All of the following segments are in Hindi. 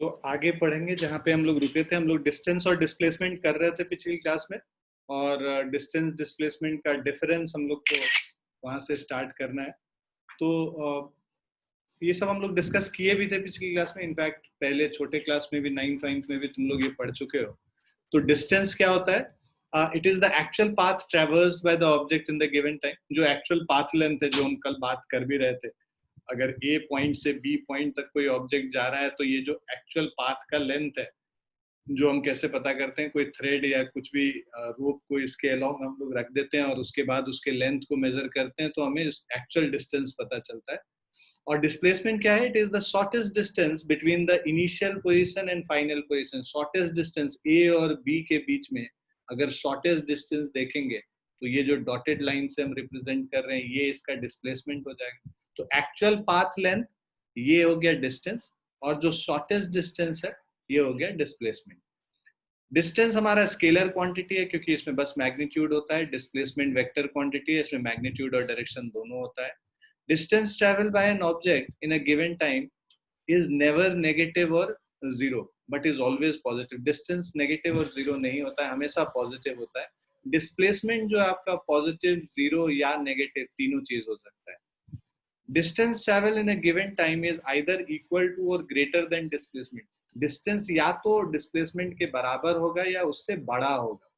तो आगे पढ़ेंगे जहाँ पे हम लोग रुके थे। हम लोग डिस्टेंस और डिस्प्लेसमेंट कर रहे थे पिछली क्लास में, और डिस्टेंस डिस्प्लेसमेंट का डिफरेंस हम लोग को वहाँ से स्टार्ट करना है। तो ये सब हम लोग डिस्कस किए भी थे पिछली क्लास में। इनफैक्ट पहले छोटे क्लास में भी, 9th 9th में भी तुम लोग ये पढ़ चुके हो। तो डिस्टेंस क्या होता है? It is the actual path traversed bye the object in the given time. जो एक्चुअल पाथ लेंथ है, जो हम कल बात कर भी रहे थे, अगर ए पॉइंट से बी पॉइंट तक कोई ऑब्जेक्ट जा रहा है तो ये जो एक्चुअल पाथ का लेंथ है, जो हम कैसे पता करते हैं, कोई थ्रेड या कुछ भी रोप को इसके अलोंग हम लोग रख देते हैं और उसके बाद उसके लेंथ को मेजर करते हैं तो हमें एक्चुअल डिस्टेंस पता चलता है। और डिस्प्लेसमेंट क्या है? It is the shortest distance between the initial position and final position. Shortest distance A और बी के बीच में अगर शॉर्टेस्ट डिस्टेंस देखेंगे तो ये जो डॉटेड लाइन से हम रिप्रेजेंट कर रहे हैं, ये इसका डिस्प्लेसमेंट हो जाएगा। तो एक्चुअल पाथ लेंथ ये हो गया डिस्टेंस, और जो शॉर्टेस्ट डिस्टेंस है ये हो गया डिस्प्लेसमेंट। डिस्टेंस हमारा स्केलर क्वांटिटी है क्योंकि इसमें बस मैग्नीट्यूड होता है। डिस्प्लेसमेंट वेक्टर क्वांटिटी है, इसमें मैग्नीट्यूड और डायरेक्शन दोनों होता है। Distance traveled by an object in a given time is never negative or zero, but is always positive. Distance negative और zero नहीं होता है, हमेशा positive होता है। Displacement जो आपका positive, zero या negative तीनों चीज हो सकता है। Distance travel in a given time is either equal to or greater than displacement. Distance या तो displacement के बराबर होगा या उससे बड़ा होगा,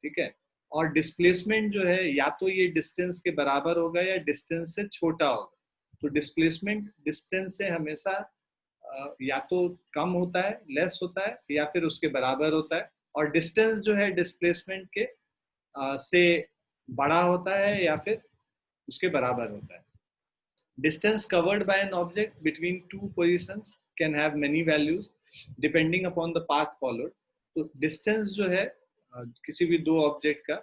ठीक है। और डिस्प्लेसमेंट जो है या तो ये डिस्टेंस के बराबर होगा या डिस्टेंस से छोटा होगा। तो डिस्प्लेसमेंट डिस्टेंस से हमेशा या तो कम होता है, लेस होता है, या फिर उसके बराबर होता है। और डिस्टेंस जो है डिस्प्लेसमेंट के से बड़ा होता है या फिर उसके बराबर होता है। Distance covered by an object between two positions can have many values depending upon the path followed. तो डिस्टेंस जो है किसी भी दो ऑब्जेक्ट का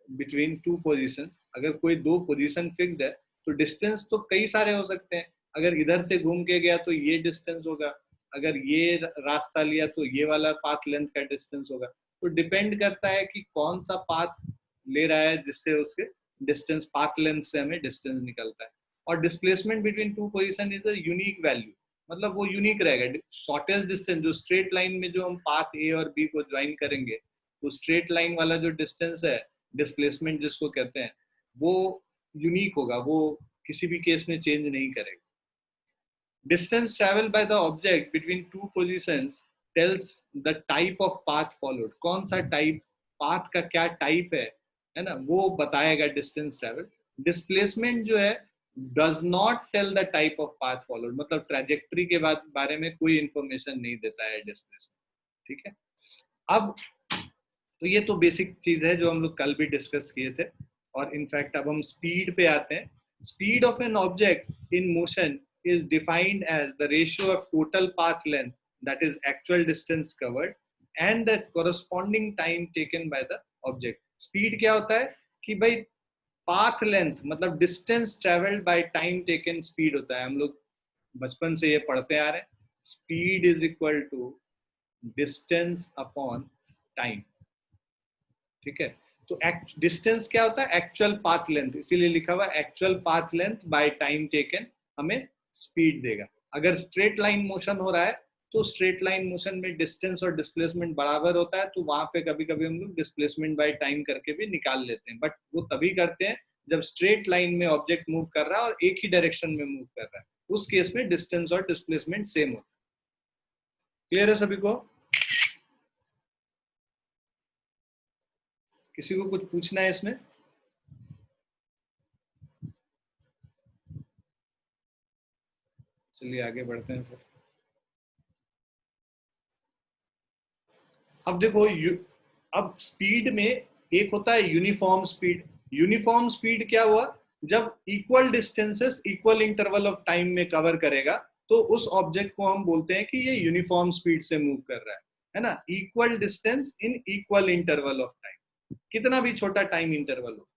बिटवीन टू पोजीशन, अगर कोई दो पोजीशन फिक्स्ड है तो डिस्टेंस तो कई सारे हो सकते हैं। अगर इधर से घूम के गया तो ये डिस्टेंस होगा, अगर ये रास्ता लिया तो ये वाला पाथ लेंथ का डिस्टेंस होगा। तो डिपेंड करता है कि कौन सा पाथ ले रहा है जिससे उसके डिस्टेंस, पाथ लेंथ से हमें डिस्टेंस निकलता है। और displacement between two position is a unique value, मतलब वो यूनिक रहेगा। शॉर्टेस्ट डिस्टेंस जो स्ट्रेट लाइन में जो हम पाथ ए और बी को ज्वाइन करेंगे, तो स्ट्रेट लाइन वाला जो डिस्टेंस है, डिस्प्लेसमेंट जिसको कहते हैं, वो यूनिक होगा, वो किसी भी केस में चेंज नहीं करेगा। Distance travel by the object between two positions tells the type of path followed. कौन सा टाइप, पाथ का क्या टाइप है ना, वो बताएगा डिस्टेंस ट्रेवल। डिस्प्लेसमेंट जो है does not tell the type of path followed, मतलब ट्रैजेक्टरी के बारे में कोई इंफॉर्मेशन नहीं देता है डिस्प्लेसमेंट, ठीक है। अब तो ये तो बेसिक चीज है जो हम लोग कल भी डिस्कस किए थे। और इनफैक्ट अब हम स्पीड पे आते हैं। Speed of an object in motion is defined as the ratio of total path length, that is actual distance covered, and the corresponding time taken by the object. Speed क्या होता है कि भाई पाथ लेंथ मतलब distance travelled by time taken speed होता है। हम लोग बचपन से ये पढ़ते आ रहे हैं, speed is equal to distance upon time, ठीक है। तो डिस्टेंस क्या होता है? एक्चुअल पाथ लेंथ, इसीलिए लिखा हुआ actual path length bye time taken हमें स्पीड देगा। अगर स्ट्रेट लाइन मोशन हो रहा है तो स्ट्रेट लाइन मोशन में डिस्टेंस और डिस्प्लेसमेंट बराबर होता है, तो वहां पे कभी कभी हम लोग डिस्प्लेसमेंट बाय टाइम करके भी निकाल लेते हैं, बट वो तभी करते हैं जब स्ट्रेट लाइन में ऑब्जेक्ट मूव कर रहा है और एक ही डायरेक्शन में मूव कर रहा है। उस केस में डिस्टेंस और डिस्प्लेसमेंट सेम होता है। क्लियर है सभी को? किसी को कुछ पूछना है इसमें? चलिए आगे बढ़ते हैं फिर। अब देखो अब स्पीड में एक होता है यूनिफॉर्म स्पीड। यूनिफॉर्म स्पीड क्या हुआ? जब equal distances equal interval of time में कवर करेगा तो उस ऑब्जेक्ट को हम बोलते हैं कि ये यूनिफॉर्म स्पीड से मूव कर रहा है ना। Equal distance in equal interval of time, कितना भी छोटा टाइम इंटरवल हो,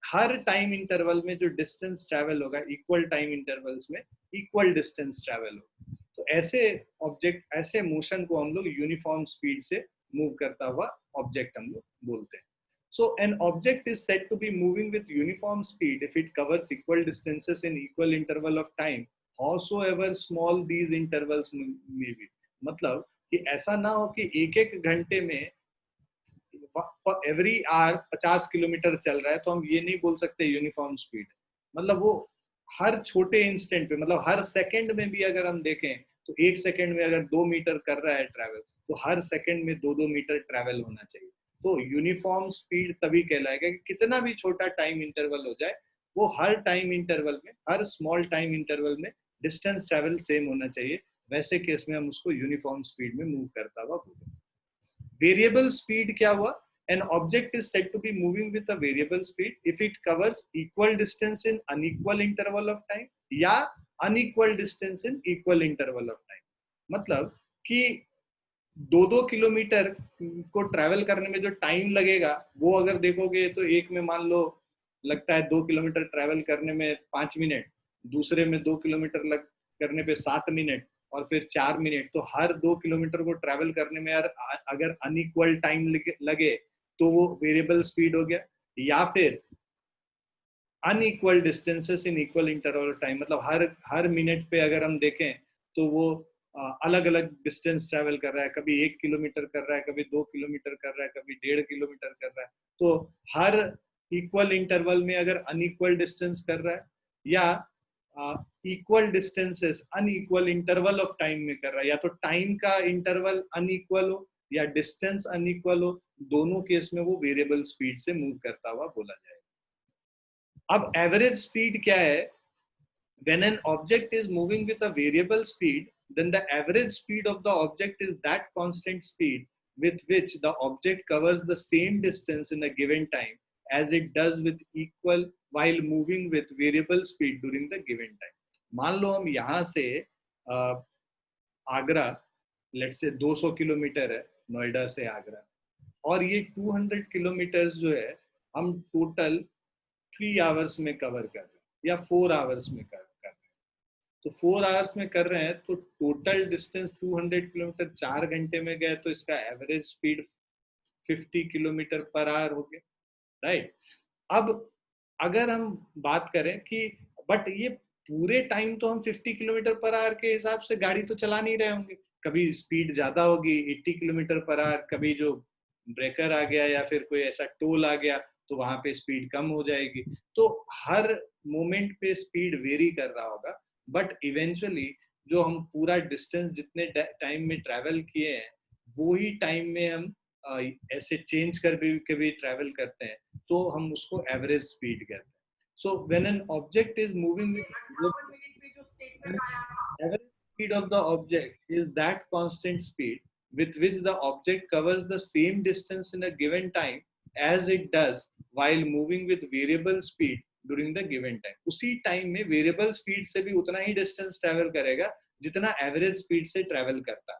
हर टाइम इंटरवल में जो डिस्टेंस ट्रेवल होगा इक्वल टाइम इंटरवल्स में इक्वल डिस्टेंस ट्रेवल होगा। तो ऐसे ऑब्जेक्ट, ऐसे मोशन को हम लोग यूनिफॉर्म स्पीड से मूव करता हुआ ऑब्जेक्ट हम लोग बोलते हैं। So an object is said to be moving with uniform speed if it covers equal distances in equal interval of time, howsoever small these intervals may be. मतलब कि ऐसा ना हो कि एक एक घंटे में एवरी आवर 50 किलोमीटर चल रहा है, तो हम ये नहीं बोल सकते यूनिफॉर्म स्पीड। मतलब वो हर छोटे इंस्टेंट पे, मतलब हर सेकंड में भी अगर हम देखें तो एक सेकंड में अगर 2 मीटर कर रहा है ट्रैवल, तो हर सेकंड में 2-2 मीटर ट्रैवल होना चाहिए। तो यूनिफॉर्म स्पीड तभी कहलाएगा कि कितना भी छोटा टाइम इंटरवल हो जाए, वो हर टाइम इंटरवल में, हर स्मॉल टाइम इंटरवल में डिस्टेंस ट्रैवल सेम होना चाहिए। वैसे केस में हम उसको यूनिफॉर्म स्पीड में मूव करता हुआ बोलेंगे। वेरिएबल स्पीड क्या हुआ? An object is said to be moving with a variable speed if it covers equal distance in unequal interval of time या unequal distance in equal interval of time। मतलब कि 2-2 किलोमीटर को ट्रैवल करने में जो टाइम लगेगा, वो अगर देखोगे तो एक में मान लो लगता है 2 किलोमीटर ट्रैवल करने में 5 मिनट, दूसरे में 2 किलोमीटर करने पे 7 मिनट, और फिर 4 मिनट। तो हर 2 किलोमीटर को ट्रैवल करने में अगर अनइक्वल टाइम लगे तो वो वेरिएबल स्पीड हो गया। या फिर unequal distances in equal interval time, मतलब हर मिनट पे अगर हम देखें तो वो अलग अलग डिस्टेंस ट्रैवल कर रहा है, कभी 1 किलोमीटर कर रहा है, कभी 2 किलोमीटर कर रहा है, कभी 1.5 किलोमीटर कर रहा है। तो हर इक्वल इंटरवल में अगर अनइक्वल डिस्टेंस कर रहा है या equal distances unequal interval of time में कर रहा है, या तो टाइम का इंटरवल अनइक्वल हो या डिस्टेंस अनइक्वल हो, दोनों केस में वो वेरिएबल स्पीड से मूव करता हुआ बोला जाएगा। अब एवरेज स्पीड क्या है? When an object is moving with a variable speed, then the average speed of the object is that constant speed with which the object covers the same distance in a given time as it does with equal while moving with variable speed during the given time। मान लो हम यहाँ से आगरा, लेट से 200 किलोमीटर है नोएडा से आगरा, और ये 200 किलोमीटर जो है हम टोटल 3 आवर्स में कवर कर रहे हैं या 4 आवर्स में कर रहे हैं। तो 4 आवर्स में कर रहे हैं तो टोटल डिस्टेंस 200 किलोमीटर 4 घंटे में गए, तो इसका average speed 50 kilometre per our हो गया, राइट। अब अगर हम बात करें कि बट ये पूरे टाइम तो हम 50 किलोमीटर पर आवर के हिसाब से गाड़ी तो चला नहीं रहे होंगे, कभी स्पीड ज्यादा होगी 80 किलोमीटर पर आवर, कभी जो ब्रेकर आ गया या फिर कोई ऐसा टोल आ गया तो वहां पे स्पीड कम हो जाएगी। तो हर मोमेंट पे स्पीड वेरी कर रहा होगा, बट इवेंचुअली जो हम पूरा डिस्टेंस जितने टाइम में ट्रैवल किए हैं वो ही टाइम में हम ऐसे चेंज कर के भी ट्रैवल करते हैं, तो हम उसको एवरेज स्पीड कहते हैं। So when an object is moving with average speed of the object is that constant speed with which the object covers the same distance in a given time as it does while moving with variable speed during the given time। उसी टाइम में वेरिएबल स्पीड से भी उतना ही डिस्टेंस ट्रैवल करेगा जितना एवरेज स्पीड से ट्रैवल करता है,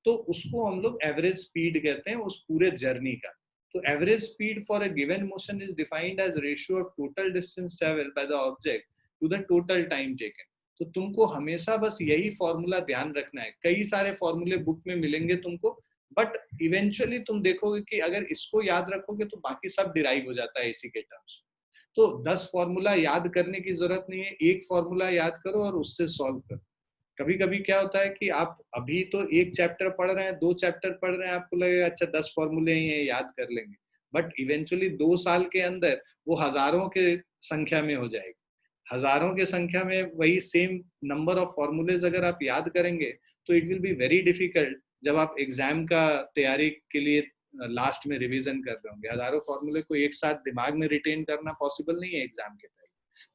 तो उसको हम लोग एवरेज स्पीड कहते हैं उस पूरे जर्नी का। तो average speed for a given motion is defined as ratio of total distance travel by the object to the total time taken. तो तुमको हमेशा बस यही फॉर्मूला ध्यान रखना है। कई सारे फॉर्मूले बुक में मिलेंगे तुमको, बट इवेंचुअली तुम देखोगे कि अगर इसको याद रखोगे तो बाकी सब डिराइव हो जाता है इसी के टर्म्स। तो 10 फॉर्मूला याद करने की जरूरत नहीं है, एक फॉर्मूला याद करो और उससे सॉल्व करो। कभी कभी क्या होता है कि आप अभी तो एक चैप्टर पढ़ रहे हैं, 2 चैप्टर पढ़ रहे हैं, आपको लगेगा अच्छा 10 फॉर्मूले ही हैं याद कर लेंगे, बट इवेंचुअली 2 साल के अंदर वो हजारों के संख्या में हो जाएगी। हजारों के संख्या में वही सेम नंबर ऑफ फॉर्मूलेज अगर आप याद करेंगे तो it will be very difficult जब आप एग्जाम का तैयारी के लिए लास्ट में रिवीजन कर रहे होंगे। हजारों फॉर्मूले को एक साथ दिमाग में रिटेन करना पॉसिबल नहीं है एग्जाम के पहले।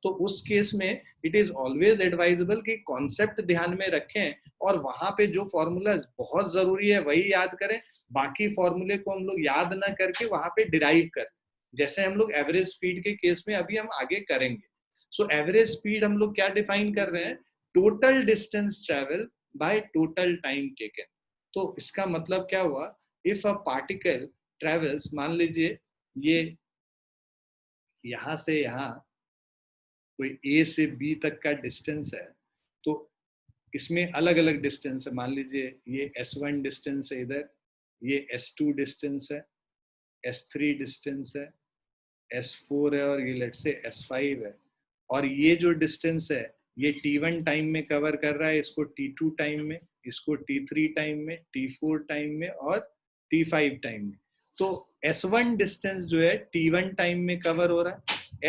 तो उस केस में इट इज ऑलवेज एडवाइजेबल कि कॉन्सेप्ट ध्यान में रखें और वहां पे जो फॉर्मूलाज बहुत जरूरी है वही याद करें, बाकी फॉर्मूले को हम लोग याद ना करके वहां पे डिराइव करें, जैसे हम लोग एवरेज स्पीड के केस में अभी हम आगे करेंगे। सो एवरेज स्पीड हम लोग क्या डिफाइन कर रहे हैं? Total distance travel by total time taken. तो इसका मतलब क्या हुआ? इफ अ पार्टिकल ट्रेवल्स, मान लीजिए ये यहां से यहां कोई ए से बी तक का डिस्टेंस है, तो इसमें अलग अलग डिस्टेंस है। मान लीजिए ये S1 डिस्टेंस है, इधर ये S2 डिस्टेंस है, S3 डिस्टेंस है, S4 है और ये लेट से S5 है। और ये जो डिस्टेंस है ये T1 टाइम में कवर कर रहा है, इसको T2 टाइम में, इसको T3 टाइम में, T4 टाइम में और T5 टाइम में। तो S1 डिस्टेंस जो है T1 टाइम में कवर हो रहा है,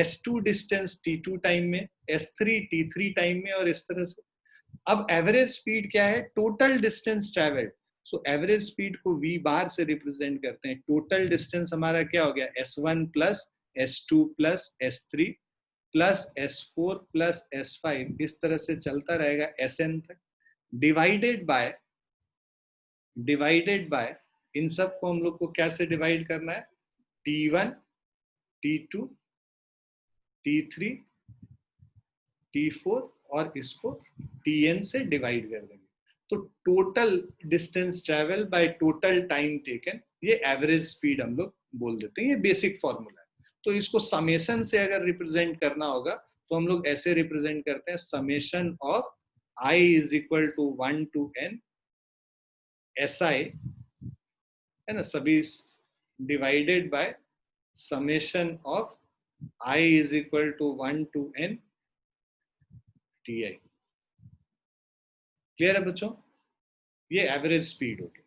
S2 डिस्टेंस T2 टाइम में, S3 T3 टाइम में, और इस तरह से। अब एवरेज स्पीड क्या है? Total distance travelled. सो एवरेज स्पीड को V बार से रिप्रेजेंट करते हैं। टोटल डिस्टेंस हमारा क्या हो गया? S1 plus S2 plus S3 plus S4 plus S5, इस तरह से चलता रहेगा Sn तक, डिवाइडेड बाय इन सब को हम लोग को क्या से डिवाइड करना है? T1, T2, T3, T4 और इसको Tn से डिवाइड कर देंगे। तो total distance travel by total time taken, ये एवरेज स्पीड हम लोग बोल देते हैं। ये बेसिक फॉर्मूला है। तो इसको समेशन से अगर रिप्रेजेंट करना होगा तो हम लोग ऐसे रिप्रेजेंट करते हैं, summation of I is equal to 1 to n SI, है ना, सभी divided by summation of I is equal to 1 to n TI। Clear है बच्चों? ये एवरेज स्पीड होगी।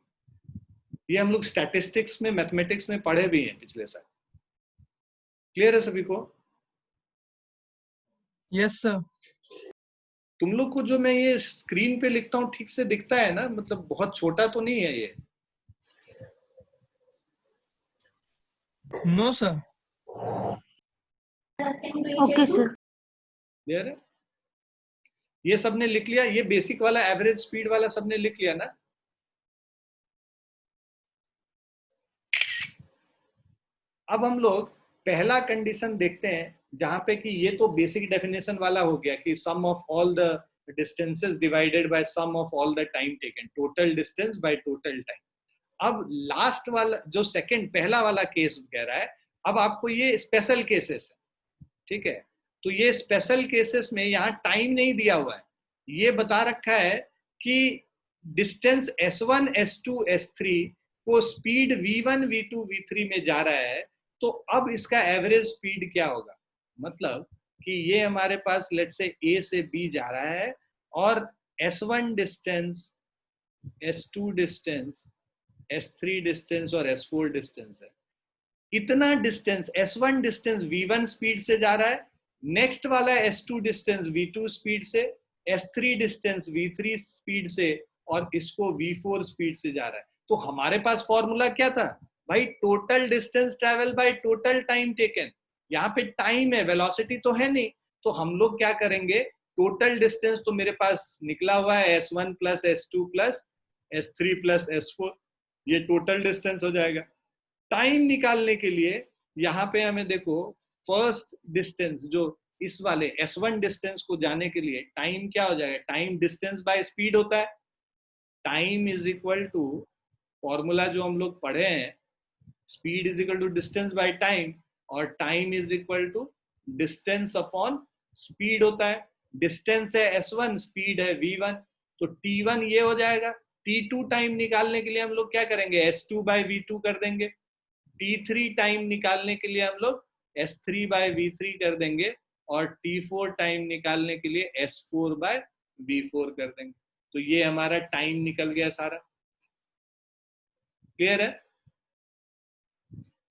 ये हम लोग स्टैटिस्टिक्स में, मैथमेटिक्स में पढ़े भी हैं पिछले साल। क्लियर है सभी को? Yes sir. तुम लोग को जो मैं ये स्क्रीन पे लिखता हूँ ठीक से दिखता है ना? मतलब बहुत छोटा तो नहीं है ये? No sir. Okay sir. Clear है? ये सबने लिख लिया? ये बेसिक वाला एवरेज स्पीड वाला सबने लिख लिया ना? अब हम लोग पहला कंडीशन देखते हैं, जहां पे कि ये तो बेसिक डेफिनेशन वाला हो गया कि sum of all the distances divided by sum of all the time taken, total distance by total time. अब लास्ट वाला जो सेकंड पहला वाला केस कह रहा है, अब आपको ये स्पेशल केसेस है, ठीक है? तो ये स्पेशल केसेस में यहाँ टाइम नहीं दिया हुआ है, ये बता रखा है कि डिस्टेंस S1, S2, S3 को स्पीड V1, V2, V3 में जा रहा है। तो अब इसका एवरेज स्पीड क्या होगा? मतलब कि ये हमारे पास लेट से A से B जा रहा है और S1 distance, S2 distance, S3 distance और S4 डिस्टेंस है। इतना distance S1 distance V1 speed से जा रहा है, नेक्स्ट वाला S2 डिस्टेंस V2 स्पीड से, S3 डिस्टेंस V3 स्पीड से और इसको V4 स्पीड से जा रहा है। तो हमारे पास फॉर्मूला क्या था भाई? Total distance travel by total time taken. यहाँ पे टाइम है, वेलोसिटी तो है नहीं। तो हम लोग क्या करेंगे? टोटल डिस्टेंस तो मेरे पास निकला हुआ है S1 plus S2 plus S3 plus S4, ये टोटल डिस्टेंस हो जाएगा। टाइम निकालने के लिए यहाँ पे हमें देखो, फर्स्ट डिस्टेंस जो इस वाले S1 डिस्टेंस को जाने के लिए टाइम क्या हो जाएगा? टाइम डिस्टेंस बाय स्पीड होता है। Time is equal to, formula जो हम लोग पढ़े हैं, speed is equal to distance by time, और time is equal to distance upon speed होता है। डिस्टेंस है S1, स्पीड है V1, तो T1 ये हो जाएगा। T2 टाइम निकालने के लिए हम लोग क्या करेंगे? S2 बाय V2 कर देंगे। T3 टाइम निकालने के लिए हम लोग S3 बाय V3 कर देंगे, और T4 टाइम निकालने के लिए S4 बाय V4 कर देंगे। तो ये हमारा टाइम निकल गया सारा। क्लियर है?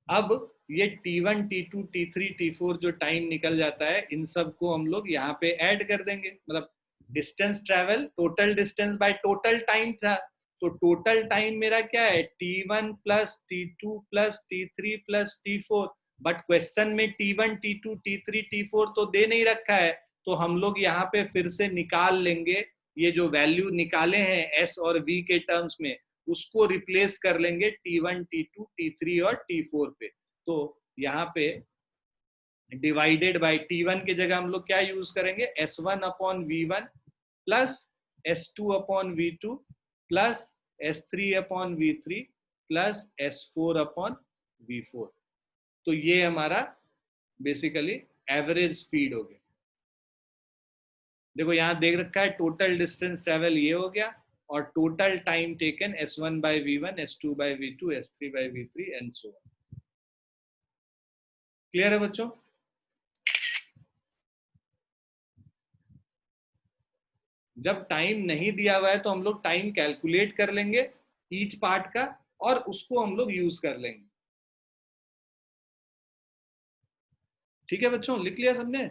अब ये T1, T2, T3, T4 जो टाइम निकल जाता है, इन सब को हम लोग यहाँ पे ऐड कर देंगे। मतलब distance travel, total distance by total time था, तो टोटल टाइम मेरा क्या है? T1 plus T2 plus T3 plus T4। But question में T1, T2, T3, T4 तो दे नहीं रखा है, तो हम लोग यहाँ पे फिर से निकाल लेंगे। ये जो वैल्यू निकाले हैं S और V के टर्म्स में, उसको रिप्लेस कर लेंगे T1, T2, T3 और T4 पे। तो यहाँ पे डिवाइडेड बाय T1 की जगह हम लोग क्या यूज करेंगे? S1 upon V1 plus S2 upon V2 plus S3 upon V3 plus S4 upon V4। तो ये हमारा बेसिकली एवरेज स्पीड हो गया। देखो यहाँ देख रखा है टोटल डिस्टेंस ट्रेवल ये हो गया, और total time taken S1 by V1, S2 by V2, S3 by V3 and so on. Clear है बच्चों? जब टाइम नहीं दिया हुआ है तो हम लोग टाइम कैलकुलेट कर लेंगे ईच पार्ट का और उसको हम लोग यूज कर लेंगे। ठीक है बच्चों, लिख लिया सबने?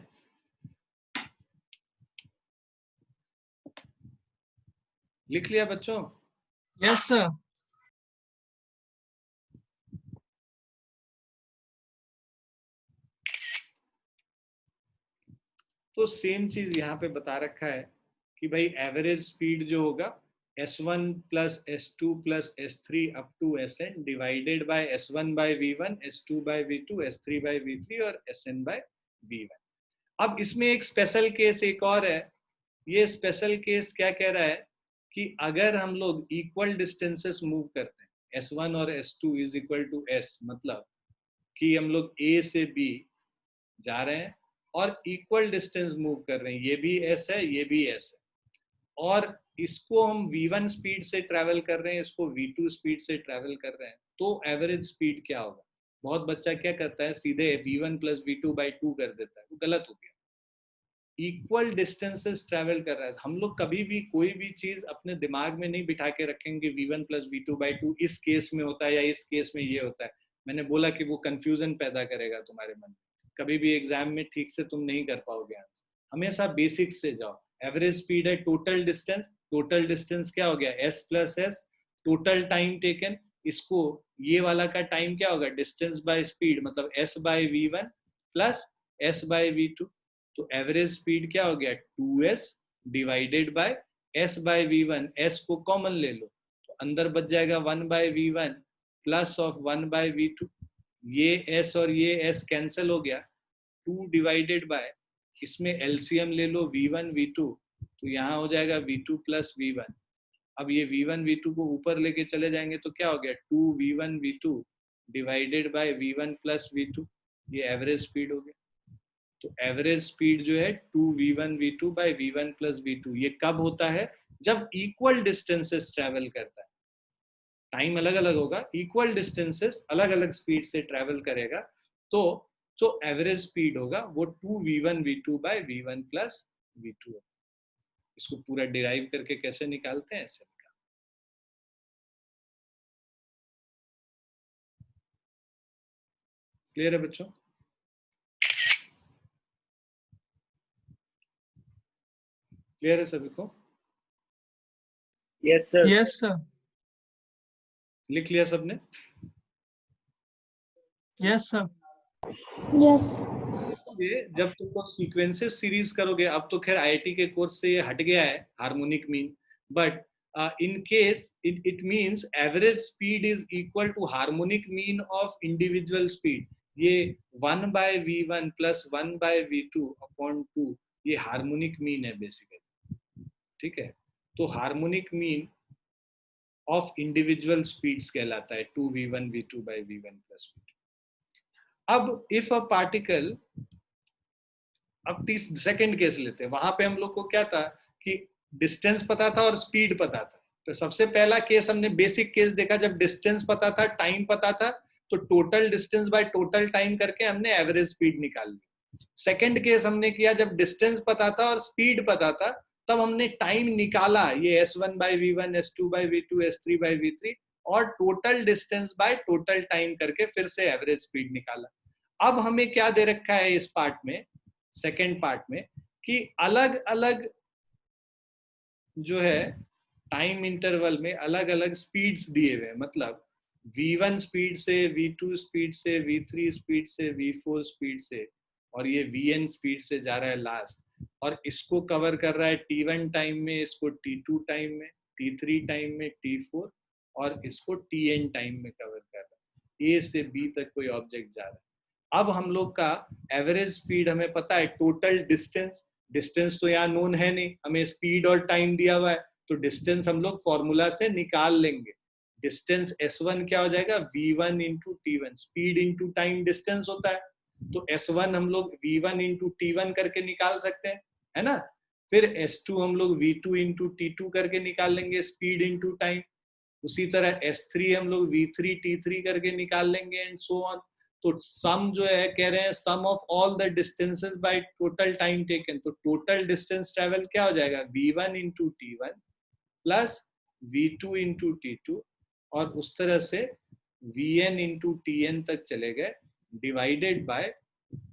लिख लिया बच्चों? Yes sir. तो सेम चीज यहाँ पे बता रखा है कि भाई एवरेज स्पीड जो होगा S1 plus S2 plus S3 up to Sn divided by S1 by V1, S2 by V2, S3 by V3 और Sn बाय V1। अब इसमें एक स्पेशल केस एक और है। ये स्पेशल केस क्या कह रहा है कि अगर हम लोग इक्वल डिस्टेंसेस मूव करते हैं, S1 और S2 is equal to S, मतलब कि हम लोग A से B जा रहे हैं और इक्वल डिस्टेंस मूव कर रहे हैं, ये भी S है ये भी S है, और इसको हम V1 स्पीड से ट्रैवल कर रहे हैं, इसको V2 स्पीड से ट्रैवल कर रहे हैं, तो एवरेज स्पीड क्या होगा? बहुत बच्चा क्या करता है, सीधे V1 प्लस V2 बाई 2 कर देता है, वो गलत हो गया। इक्वल डिस्टेंसेस ट्रैवल कर रहा है। हम लोग कभी भी कोई भी चीज अपने दिमाग में नहीं बिठा के रखेंगे V1 प्लस V2 बाई 2 इस केस में होता है या इस केस में ये होता है। मैंने बोला कि वो कंफ्यूजन पैदा करेगा तुम्हारे मन में, कभी भी एग्जाम में ठीक से तुम नहीं कर पाओगे आंसर। हमेशा बेसिक्स से जाओ। एवरेज स्पीड है टोटल डिस्टेंस, टोटल डिस्टेंस क्या हो गया S plus S, total time taken, इसको ये वाला का टाइम क्या होगा डिस्टेंस बाय स्पीड, मतलब S by V1 plus S by V2। तो एवरेज स्पीड क्या हो गया 2s divided by s by v1, s को कॉमन ले लो तो अंदर बच जाएगा 1 bye v1 plus of 1 bye v2। ये s और ये s कैंसिल हो गया, 2 डिवाइडेड बाय, इसमें एलसीएम ले लो v1 v2, तो यहाँ हो जाएगा v2 प्लस v1। अब ये v1 v2 को ऊपर लेके चले जाएंगे तो क्या हो गया 2 v1 v2 divided by v1 plus v2, ये एवरेज स्पीड हो गया। तो एवरेज स्पीड जो है 2v1 v2 by v1 plus v2। ये कब होता है? जब इक्वल डिस्टेंसेस ट्रेवल करता है। टाइम अलग अलग होगा, इक्वल डिस्टेंसेस अलग अलग स्पीड से ट्रेवल करेगा, तो जो एवरेज स्पीड होगा वो 2v1 v2 by v1 plus v2। इसको पूरा डिराइव करके कैसे निकालते हैं, ऐसे निकाल। क्लियर है बच्चों? क्लियर है सभी को? Yes sir. Yes sir. लिख लिया सबने? Yes sir. यस। जब तुम लोग सीक्वेंसेस सीरीज करोगे, अब तो खैर आईआईटी के कोर्स से ये हट गया है harmonic mean, but in case it means average speed is equal to harmonic mean of individual speed। ये 1 by v1 plus 1 by v2 upon 2 ये हार्मोनिक मीन है बेसिकली। ठीक है, तो harmonic mean of individual speeds कहलाता है 2v1 v2 by v1 plus v2। अब इफ अ पार्टिकल, अब सेकंड केस लेते हैं, वहां पे हम लोग को क्या था कि डिस्टेंस पता था और स्पीड पता था। तो सबसे पहला केस हमने बेसिक केस देखा, जब डिस्टेंस पता था टाइम पता था, तो total distance by total time करके हमने एवरेज स्पीड निकाल ली। सेकंड केस हमने किया जब डिस्टेंस पता था और स्पीड पता था, तब हमने टाइम निकाला, ये S1 by V1, S2 by V2, S3 by V3, और total distance by total time करके फिर से एवरेज स्पीड निकाला। अब हमें क्या दे रखा है इस पार्ट में, सेकेंड पार्ट में, कि अलग अलग जो है टाइम इंटरवल में अलग अलग स्पीड्स दिए हुए हैं, मतलब v1 स्पीड से, v2 स्पीड से, v3 स्पीड से, v4 स्पीड से, और ये vn स्पीड से जा रहा है लास्ट, और इसको कवर कर रहा है t1 टाइम में, इसको t2 टाइम में, t3 टाइम में, t4, और इसको tn टाइम में कवर कर रहा है। a से b तक कोई ऑब्जेक्ट जा रहा है। अब हम लोग का एवरेज स्पीड हमें पता है, टोटल डिस्टेंस, डिस्टेंस तो यहाँ नोन है नहीं, हमें स्पीड और टाइम दिया हुआ है, तो डिस्टेंस हम लोग फॉर्मूला से निकाल लेंगे। डिस्टेंस S1 क्या हो जाएगा v1 into t1, speed into time distance होता है, तो S1 हम लोग v1 इंटू t1 करके निकाल सकते हैं, है ना। फिर S2 हम लोग v2 इंटू t2 करके निकाल लेंगे, स्पीड इंटू टाइम। उसी तरह S3 हम लोग v3 t3 करके निकाल लेंगे, एंड सो ऑन। तो सम जो है कह रहे हैं sum of all the distances by total time taken, तो टोटल डिस्टेंस ट्रेवल क्या हो जाएगा, v1 into t1 plus v2 into t2, और उस तरह से vn इंटू tn तक चले गए, divided by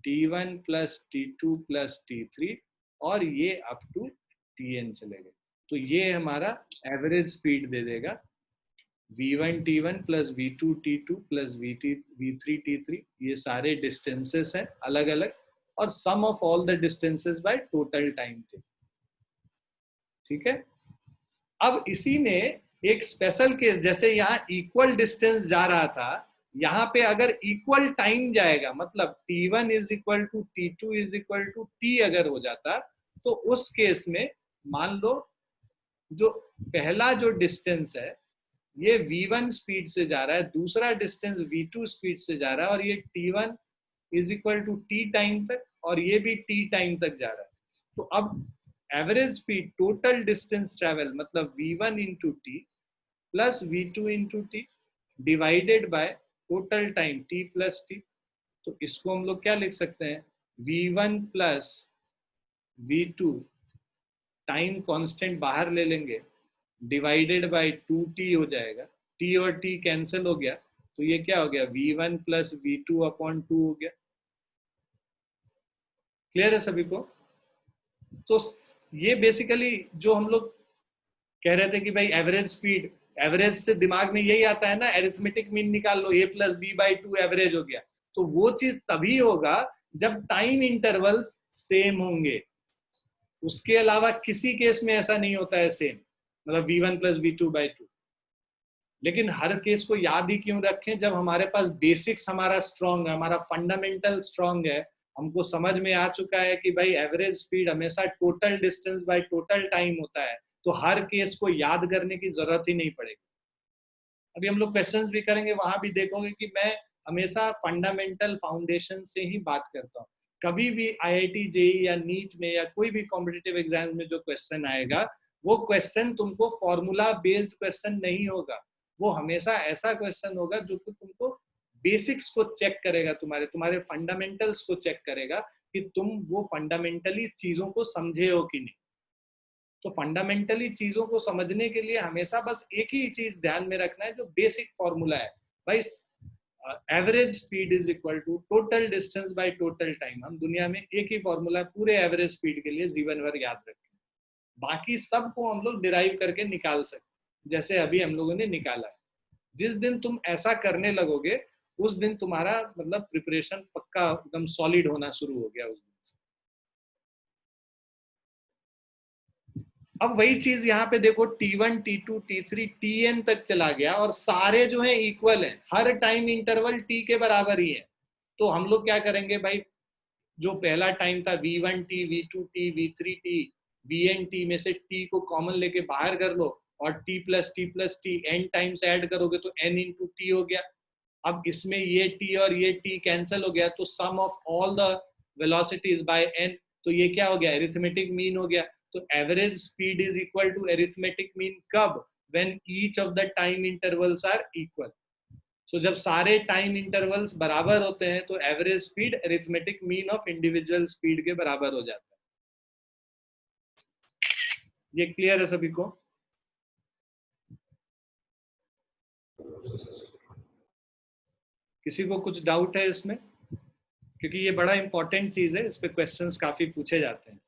t1 plus t2 plus t3, और ये अप टू tn चले गए। तो ये हमारा एवरेज स्पीड दे देगा v1 t1 plus v2 t2 plus v3 t3, ये सारे डिस्टेंसेस हैं अलग अलग, और sum of all the distances by total time taken. ठीक है, अब इसी में एक स्पेशल केस, जैसे यहाँ इक्वल डिस्टेंस जा रहा था, यहाँ पे अगर इक्वल टाइम जाएगा, मतलब t1 is equal to t2 is equal to t अगर हो जाता, तो उस केस में मान लो जो पहला जो डिस्टेंस है ये v1 स्पीड से जा रहा है, दूसरा डिस्टेंस v2 स्पीड से जा रहा है, और ये t1 is equal to t time तक, और ये भी t टाइम तक जा रहा है। तो अब average speed total distance travel मतलब v1 into T plus v2 into T divided by total time t plus T. तो इसको हम लोग क्या लिख सकते हैं, v1 plus v2 time constant बाहर ले लेंगे, डिवाइडेड बाय 2t हो जाएगा, t और t कैंसिल हो गया, तो ये क्या हो गया, v1 प्लस v2 अपॉन 2 हो गया। क्लियर है सभी को? तो ये बेसिकली जो हम लोग कह रहे थे कि भाई एवरेज स्पीड, एवरेज से दिमाग में यही आता है ना, एरिथमेटिक मीन निकाल लो, a plus B by 2 average हो गया। तो वो चीज तभी होगा जब टाइम इंटरवल्स सेम होंगे, उसके अलावा किसी केस में ऐसा नहीं होता है सेम, मतलब v1 प्लस v2 बाई 2। लेकिन हर केस को याद ही क्यों रखें, जब हमारे पास बेसिक्स हमारा स्ट्रांग है, हमारा फंडामेंटल स्ट्रांग है, हमको समझ में आ चुका है कि भाई एवरेज स्पीड हमेशा total distance by total time होता है, तो हर केस को याद करने की जरूरत ही नहीं पड़ेगी। अभी हम लोग क्वेश्चंस भी करेंगे, वहां भी देखोगे कि मैं हमेशा फंडामेंटल फाउंडेशन से ही बात करता हूँ। कभी भी आईआईटी जेईई या नीट में या कोई भी कॉम्पिटिटिव एग्जाम में जो क्वेश्चन आएगा, वो क्वेश्चन तुमको फॉर्मूला बेस्ड क्वेश्चन नहीं होगा, वो हमेशा ऐसा क्वेश्चन होगा जो कि तुमको बेसिक्स को चेक करेगा, तुम्हारे तुम्हारे फंडामेंटल्स को चेक करेगा कि तुम वो फंडामेंटली चीजों को समझे हो कि नहीं। तो फंडामेंटली चीजों को समझने के लिए हमेशा बस एक ही चीज ध्यान में रखना है, जो बेसिक फॉर्मूला है भाई, average speed is equal to total distance by total time. हम दुनिया में एक ही फॉर्मूला पूरे एवरेज स्पीड के लिए जीवन भर याद रखें, बाकी सब को हम लोग डिराइव करके निकाल सकते, जैसे अभी हम लोगों ने निकाला है। जिस दिन तुम ऐसा करने लगोगे उस दिन तुम्हारा मतलब प्रिपरेशन पक्का एकदम सॉलिड होना शुरू हो गया उस दिन से। अब वही चीज यहाँ पे देखो, T1 T2 T3 Tn तक चला गया, और सारे जो है इक्वल है, हर टाइम इंटरवल t के बराबर ही है। तो हम लोग क्या करेंगे भाई, जो पहला टाइम था v1t v2t v3t vnt में से t को कॉमन लेके बाहर कर लो, और t plus t n times add करोगे तो n इंटू टी हो गया। अब इसमें ये t और ये t कैंसिल हो गया, तो sum of all the velocities by n, तो ये क्या हो गया, अरिथमेटिक मीन हो गया। तो average speed is equal to arithmetic mean कब, when each of the time intervals are equal. So जब सारे टाइम इंटरवल्स बराबर होते हैं तो average speed arithmetic mean of individual speed के बराबर हो जाता है। ये क्लियर है सभी को? किसी को कुछ डाउट है इसमें? क्योंकि ये बड़ा इंपॉर्टेंट चीज है, इस पे क्वेश्चंस काफी पूछे जाते हैं।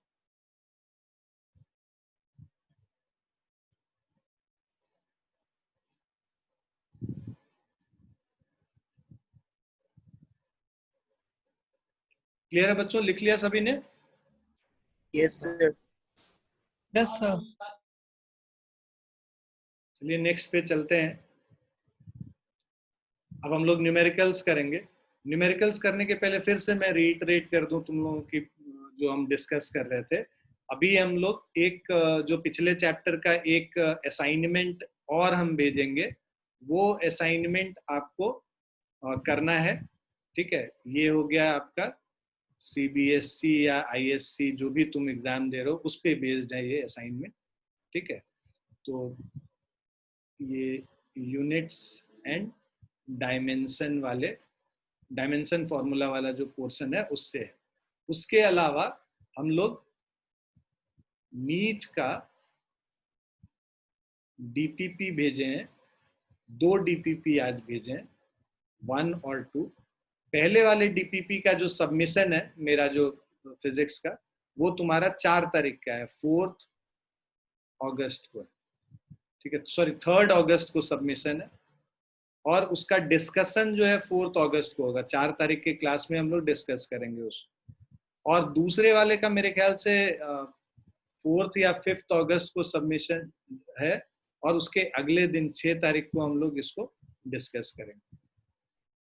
क्लियर है बच्चों, लिख लिया सभी ने? Yes sir. Yes sir. चलिए नेक्स्ट पे चलते हैं। अब हम लोग न्यूमेरिकल्स करेंगे। न्यूमेरिकल्स करने के पहले फिर से मैं रीइटरेट कर दूं तुम लोगों की जो हम डिस्कस कर रहे थे। अभी हम लोग एक जो पिछले चैप्टर का एक असाइनमेंट और हम भेजेंगे, वो असाइनमेंट आपको करना है। ठीक है, ये हो गया आपका सीबीएसई या आईएससी, जो भी तुम एग्जाम दे रहे हो उस पे बेस्ड है ये असाइनमेंट। ठीक है, तो ये यूनिट्स एंड डायमेंशन वाले डायमेंशन फॉर्मूला वाला जो पोर्शन है उससे है। उसके अलावा हम लोग नीट का डीपीपी भेजे हैं, 2 डीपीपी आज भेजे हैं, 1 और 2। पहले वाले डीपीपी का जो सबमिशन है मेरा जो फिजिक्स का, वो तुम्हारा 4 तारीख का है, 4 अगस्त को है, ठीक है, सॉरी 3 अगस्त को सबमिशन है। और उसका डिस्कशन जो है 4 अगस्त को होगा, 4 तारीख के क्लास में हम लोग डिस्कस करेंगे उसको। और दूसरे वाले का मेरे ख्याल से 4 या 5 अगस्त को सबमिशन है, और उसके अगले दिन 6 तारीख को हम लोग इसको डिस्कस करेंगे।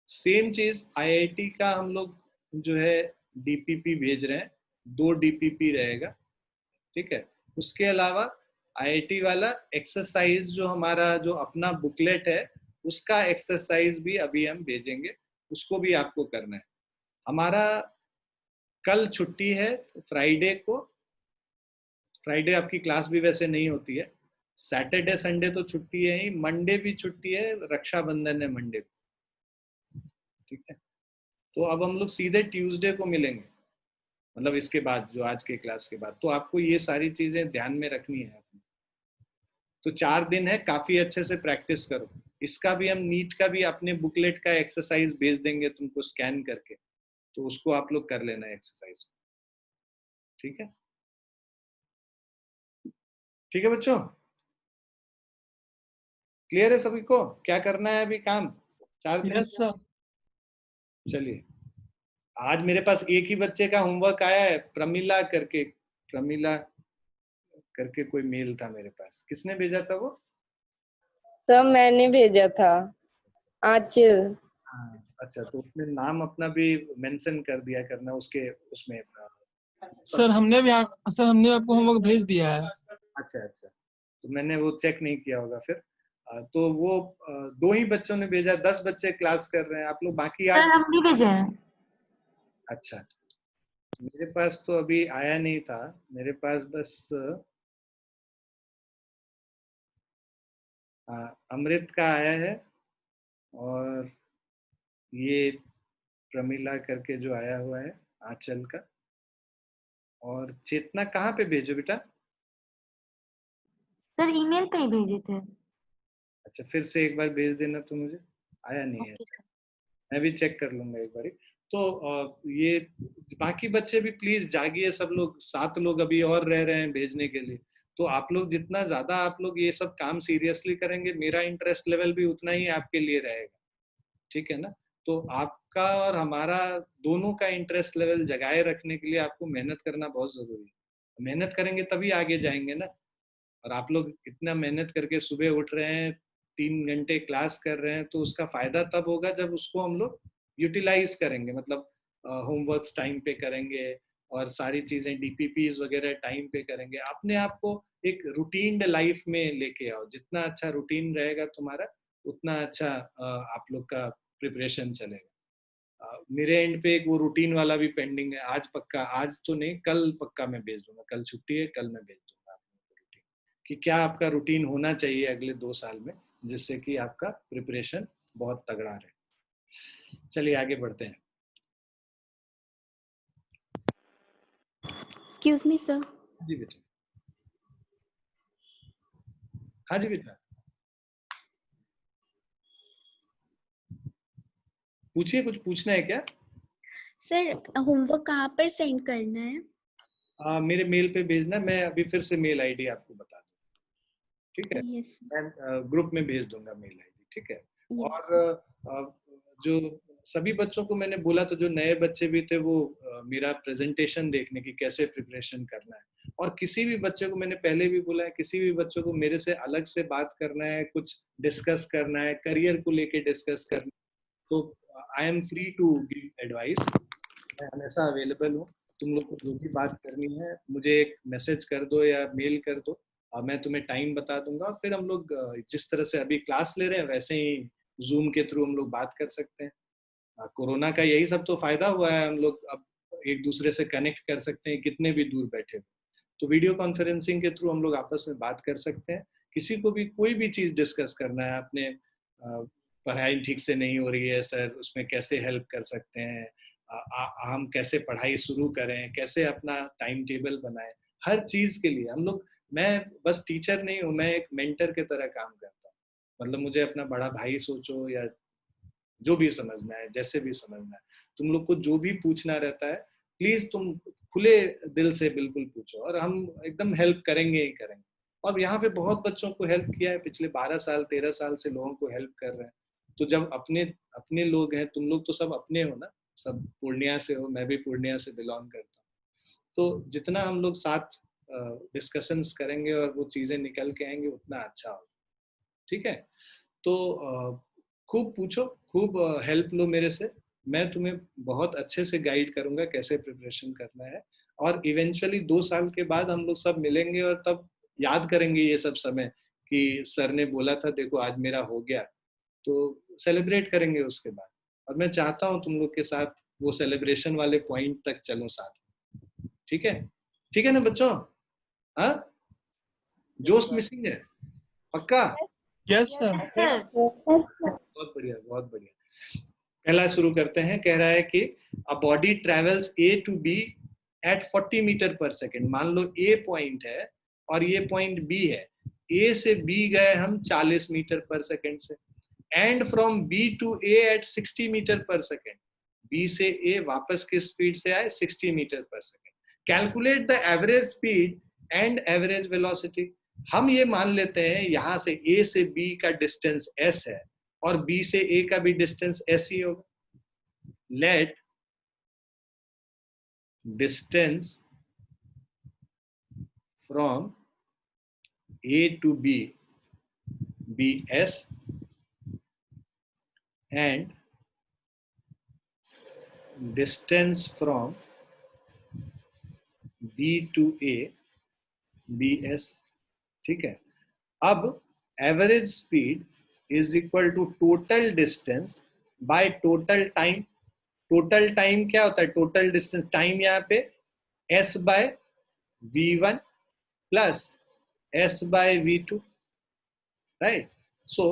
सेम चीज आईआईटी का हम लोग जो है डीपीपी भेज रहे हैं, 2 डीपीपी रहेगा, ठीक है। उसके अलावा आईआईटी वाला एक्सरसाइज जो हमारा जो अपना बुकलेट है उसका एक्सरसाइज भी अभी हम भेजेंगे, उसको भी आपको करना है। हमारा कल छुट्टी है फ्राइडे को, फ्राइडे आपकी क्लास भी वैसे नहीं होती है, सैटरडे संडे तो छुट्टी है ही, मंडे भी छुट्टी है, रक्षाबंधन है मंडे, ठीक है। तो अब हम लोग सीधे ट्यूसडे को मिलेंगे, मतलब इसके बाद जो आज के क्लास के बाद। तो आपको ये सारी चीजें ध्यान में रखनी है। तो 4 दिन है, काफी अच्छे से प्रैक्टिस करो। इसका भी हम नीट का भी अपने बुकलेट का एक्सरसाइज भेज देंगे तुमको स्कैन करके, तो उसको आप लोग कर लेना एक्सरसाइज, ठीक है। ठीक है बच्चों, क्लियर है सभी को क्या करना है अभी काम 4 दिन? Yes sir. चलिए, आज मेरे पास एक ही बच्चे का होमवर्क आया है, प्रमिला करके कोई मेल था मेरे पास। किसने भेजा था वो? सब मैंने भेजा था, आंचल। हाँ, अच्छा, तो उसमें नाम अपना भी मेंशन कर दिया करना उसके उसमें। सर हमने भी आपको होमवर्क भेज दिया है। अच्छा, तो मैंने वो चेक नहीं किया होगा फिर। तो वो 2 ही बच्चों ने भेजा, 10 बच्चे क्लास कर रहे हैं, आप लोग बाकी आज। सर हम भी भेजे हैं। अच्छा, मेरे पास तो अभी आया नहीं था, मेरे पास बस अमृत का आया है, और ये प्रमिला करके जो आया हुआ है आंचल का। और चेतना कहाँ पे भेजो बेटा? सर ईमेल पे ही भेजे थे। अच्छा, फिर से एक बार भेज देना, तो मुझे आया नहीं है, ओके सर। मैं भी चेक कर लूंगा एक बारी। तो ये बाकी बच्चे भी प्लीज जागिए, सब लोग 7 लोग अभी और रह रहे हैं भेजने के लिए। तो आप लोग जितना ज्यादा आप लोग ये सब काम सीरियसली करेंगे, मेरा इंटरेस्ट लेवल भी उतना ही आपके लिए रहेगा, ठीक है ना। तो आपका और हमारा दोनों का इंटरेस्ट लेवल जगाए रखने के लिए आपको मेहनत करना बहुत जरूरी है। मेहनत करेंगे तभी आगे जाएंगे ना। और आप लोग इतना मेहनत करके सुबह उठ रहे हैं, 3 घंटे क्लास कर रहे हैं, तो उसका फायदा तब होगा जब उसको हम लोग यूटिलाइज करेंगे, मतलब होमवर्क्स टाइम पे करेंगे, और सारी चीजें डीपीपीज वगैरह टाइम पे करेंगे। अपने आप को एक रूटीन लाइफ में लेके आओ, जितना अच्छा रूटीन रहेगा तुम्हारा उतना अच्छा आप लोग का प्रिपरेशन चलेगा। मेरे एंड पे एक वो रूटीन वाला भी पेंडिंग है, आज पक्का, आज तो नहीं कल पक्का मैं भेज दूंगा, कल छुट्टी है, कल मैं भेज दूंगा आप लोगों को रूटीन, कि क्या आपका रूटीन होना चाहिए अगले 2 साल में, जिससे कि आपका प्रिपरेशन बहुत तगड़ा रहे। चलिए आगे बढ़ते हैं। Excuse me sir. जी बेटा। हाँ जी बेटा, पूछिए, कुछ पूछना है क्या? सर होमवर्क कहाँ पर सेंड करना है? मेरे मेल पे भेजना, मैं अभी फिर से मेल आईडी आपको बता दूँ, ठीक है। यस मैं ग्रुप में भेज दूंगा मेल आईडी, ठीक है। यस और जो सभी बच्चों को मैंने बोला, तो जो नए बच्चे भी थे वो मेरा प्रेजेंटेशन देखने की कैसे प्रिपरेशन करना है। और किसी भी बच्चे को, मैंने पहले भी बोला है, किसी भी बच्चों को मेरे से अलग से बात करना है, कुछ डिस्कस करना है, करियर को लेके डिस्कस करना है, तो I am free to give advice, मैं हमेशा अवेलेबल हूँ। तुम लोग को जो भी बात करनी है मुझे एक मैसेज कर दो या मेल कर दो, मैं तुम्हें टाइम बता दूंगा, और फिर हम लोग जिस तरह से अभी क्लास ले रहे हैं वैसे ही जूम के थ्रू हम लोग बात कर सकते हैं। कोरोना का यही सब तो फायदा हुआ है, हम लोग अब एक दूसरे से कनेक्ट कर सकते हैं कितने भी दूर बैठे हो। तो वीडियो कॉन्फ्रेंसिंग के थ्रू हम लोग आपस में बात कर सकते हैं। किसी को भी कोई भी चीज डिस्कस करना है, अपने पढ़ाई ठीक से नहीं हो रही है सर, उसमें कैसे हेल्प कर सकते हैं, हम कैसे पढ़ाई शुरू करें, कैसे अपना टाइम टेबल बनाएं, हर चीज के लिए हम लोग, मैं बस टीचर नहीं हूँ, मैं एक मेंटर के तरह काम करता हूँ। मतलब मुझे अपना बड़ा भाई सोचो या जो भी समझना है, जैसे भी समझना है, तुम लोग को जो भी पूछना रहता है प्लीज तुम खुले दिल से बिल्कुल पूछो, और हम एकदम हेल्प करेंगे ही करेंगे। और यहाँ पे बहुत बच्चों को हेल्प किया है, पिछले 12 साल 13 साल से लोगों को हेल्प कर रहे हैं। तो जब अपने अपने लोग हैं, तुम लोग तो सब अपने हो ना, सब पूर्णिया से हो, मैं भी पूर्णिया से बिलोंग करता हूँ। तो जितना हम लोग साथ डिस्कशंस करेंगे और वो चीजें निकल के आएंगे उतना अच्छा होगा। ठीक है, तो खूब पूछो, खूब हेल्प लो मेरे से, मैं तुम्हें बहुत अच्छे से गाइड करूंगा कैसे प्रिपरेशन करना है। और इवेंचुअली 2 साल के बाद हम लोग सब मिलेंगे और तब याद करेंगे ये सब समय कि सर ने बोला था देखो आज मेरा हो गया, तो सेलिब्रेट करेंगे उसके बाद। और मैं चाहता हूँ तुम लोग के साथ वो सेलिब्रेशन वाले पॉइंट तक चलो साथ में। ठीक है, ठीक है ना बच्चों? हाँ, जोश मिसिंग है पक्का? Yes sir. सर बहुत बढ़िया, बहुत बढ़िया। पहला शुरू करते हैं, कह रहा है कि a body travels A to B at 40 metre per second. मान लो ए पॉइंट है और ये पॉइंट बी है, ए से बी गए हम 40 मीटर पर सेकेंड से, and from B to A at 60 metre per second. B से ए वापस किस स्पीड से आए? 60 metre per second. Calculate the average speed and average velocity. हम ये मान लेते हैं यहां से ए से बी का डिस्टेंस s है और बी से ए का भी डिस्टेंस s ही होगा। Let distance from a to b be s and distance from b to a be s। ठीक है, अब average speed is equal to total distance by total time. Total time क्या होता है? टोटल डिस्टेंस टाइम यहाँ पे s by v1 plus s by v2, right? So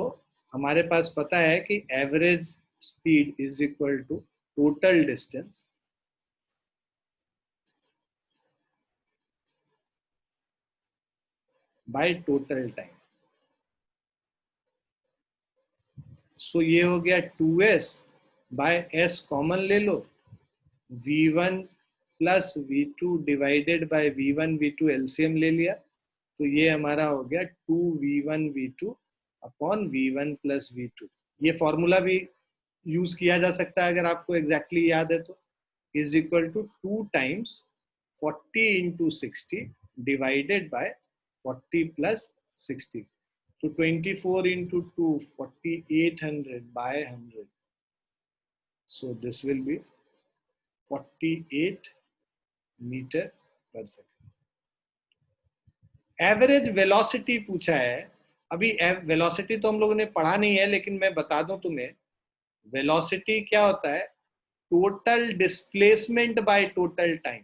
हमारे पास पता है कि average speed is equal to total distance by total time. So ये हो गया 2s बाय s, कॉमन ले लो, v1 plus v2 divided by v1 v2 LCM ले लिया, तो ये हमारा हो गया 2v1 v2 upon v1 plus v2। ये फॉर्मूला भी यूज किया जा सकता है अगर आपको एग्जैक्टली याद है तो, is equal to 2 times 40 into 60 divided by 40 plus 60, तो 24 into 2 4800 by 100, so this will be 48 metre per second. Average velocity पूछा है। अभी वेलोसिटी तो हम लोगों ने पढ़ा नहीं है, लेकिन मैं बता दूं तुम्हें, वेलोसिटी क्या होता है? Total displacement bye total time.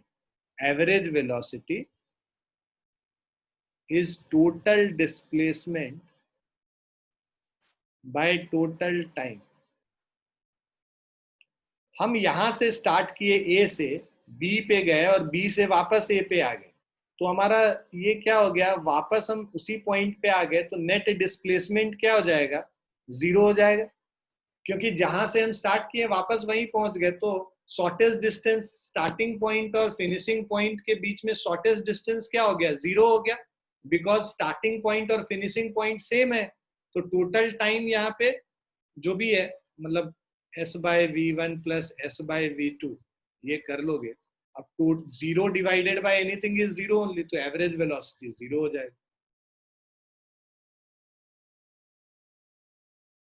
Average velocity is total displacement bye total time. हम यहां से स्टार्ट किए ए से, बी पे गए और बी से वापस ए पे आ गए, तो हमारा ये क्या हो गया? वापस हम उसी पॉइंट पे आ गए, तो नेट डिस्प्लेसमेंट क्या हो जाएगा? 0 हो जाएगा, क्योंकि जहां से हम स्टार्ट किए वापस वहीं पहुंच गए। तो शॉर्टेस्ट डिस्टेंस स्टार्टिंग पॉइंट और फिनिशिंग पॉइंट के बीच में शॉर्टेस्ट डिस्टेंस क्या हो गया? 0 हो गया, बिकॉज स्टार्टिंग पॉइंट और फिनिशिंग पॉइंट सेम है। तो टोटल टाइम यहाँ पे जो भी है, मतलब s by v1 plus s by v2, ये कर लोगे। अब तो 0 divided by anything is 0 only, तो एवरेज वेलोसिटी 0 हो जाएगा।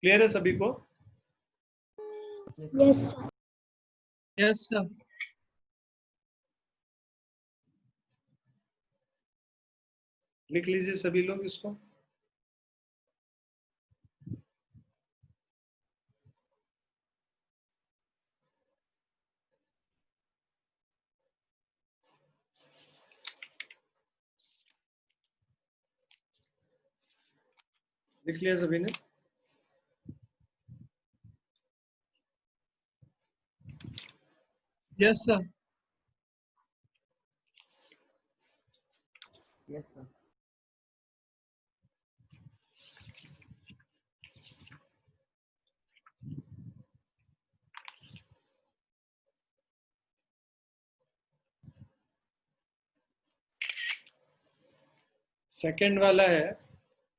क्लियर है सभी को? Yes yes sir. लिख लीजिए सभी लोग इसको। लिख लिया सभी ने? Yes sir. Yes, sir. Second वाला है,